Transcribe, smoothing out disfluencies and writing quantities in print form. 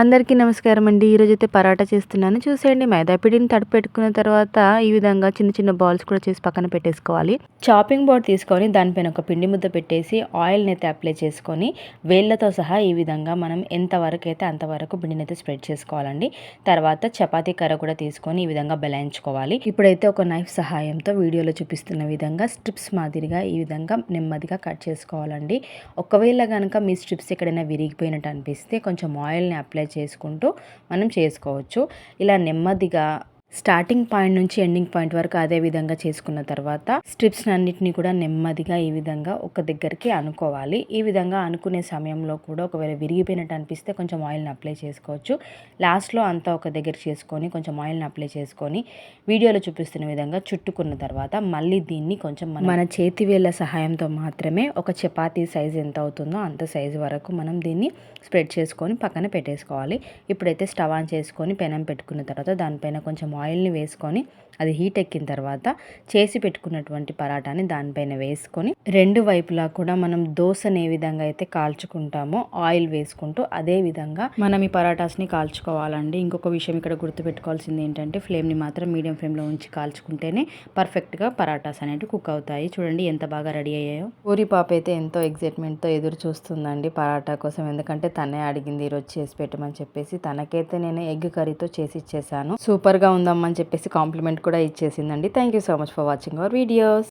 అందరికీ నమస్కారం అండి. ఈరోజైతే పరాటా చేస్తున్నాను. చూసేయండి, మైదా పిండిని తడిపెట్టుకున్న తర్వాత ఈ విధంగా చిన్న చిన్న బాల్స్ కూడా చేసి పక్కన పెట్టేసుకోవాలి. చాపింగ్ బోర్డ్ తీసుకొని దానిపైన ఒక పిండి ముద్ద పెట్టేసి ఆయిల్ని అయితే అప్లై చేసుకొని వేళ్ళతో సహా ఈ విధంగా మనం ఎంతవరకు అయితే అంతవరకు పిండిని అయితే స్ప్రెడ్ చేసుకోవాలండి. తర్వాత చపాతీ కర్ర కూడా తీసుకొని ఈ విధంగా బెలాయించుకోవాలి. ఇప్పుడైతే ఒక నైఫ్ సహాయంతో వీడియోలో చూపిస్తున్న విధంగా స్ట్రిప్స్ మాదిరిగా ఈ విధంగా నెమ్మదిగా కట్ చేసుకోవాలండి. ఒకవేళ కనుక మీ స్ట్రిప్స్ ఎక్కడైనా విరిగిపోయినట్టు అనిపిస్తే కొంచెం ఆయిల్ని అప్లై చేసుకుంటూ మనం చేసుకోవచ్చు. ఇలా నెమ్మదిగా స్టార్టింగ్ పాయింట్ నుంచి ఎండింగ్ పాయింట్ వరకు అదే విధంగా చేసుకున్న తర్వాత స్ట్రిప్స్ అన్నిటిని కూడా నెమ్మదిగా ఈ విధంగా ఒక దగ్గరికి అనుకోవాలి. ఈ విధంగా అనుకునే సమయంలో కూడా ఒకవేళ విరిగిపోయినట్టు అనిపిస్తే కొంచెం ఆయిల్ని అప్లై చేసుకోవచ్చు. లాస్ట్లో అంతా ఒక దగ్గర చేసుకొని కొంచెం ఆయిల్ని అప్లై చేసుకొని వీడియోలో చూపిస్తున్న విధంగా చుట్టుకున్న తర్వాత మళ్ళీ దీన్ని కొంచెం మన చేతి వేళ్ళ సహాయంతో మాత్రమే ఒక చపాతీ సైజు ఎంత అవుతుందో అంత సైజు వరకు మనం దీన్ని స్ప్రెడ్ చేసుకొని పక్కన పెట్టేసుకోవాలి. ఇప్పుడైతే స్టవ్ ఆన్ చేసుకొని పెనం పెట్టుకున్న తర్వాత దానిపైన కొంచెం ఆయిల్ని వేసుకొని అది హీట్ ఎక్కిన తర్వాత చేసి పెట్టుకున్నటువంటి పరాటాని దానిపైన వేసుకొని రెండు వైపులా కూడా మనం దోశని ఏ విధంగా అయితే కాల్చుకుంటామో ఆయిల్ వేసుకుంటూ అదే విధంగా మనం ఈ పరాటాస్ని కాల్చుకోవాలండి. ఇంకొక విషయం ఇక్కడ గుర్తుపెట్టుకోవాల్సింది ఏంటంటే ఫ్లేమ్ని మాత్రం మీడియం ఫ్లేమ్లో ఉంచి కాల్చుకుంటేనే పర్ఫెక్ట్గా పరాటాస్ అనేవి కుక్ అవుతాయి. చూడండి ఎంత బాగా రెడీ అయ్యాయో. పూరి పాప అయితే ఎంతో ఎగ్జైట్మెంట్తో ఎదురు చూస్తుందండి పరాటా కోసం. ఎందుకంటే తనే అడిగింది ఈరోజు చేసి పెట్టమని చెప్పేసి. తనకైతే నేను ఎగ్ కర్రీతో చేసి ఇచ్చేసాను. సూపర్గా ఉందమ్మని చెప్పేసి కాంప్లిమెంట్ కూడా ఇచ్చేసిందండి. Thank you so much for watching our videos.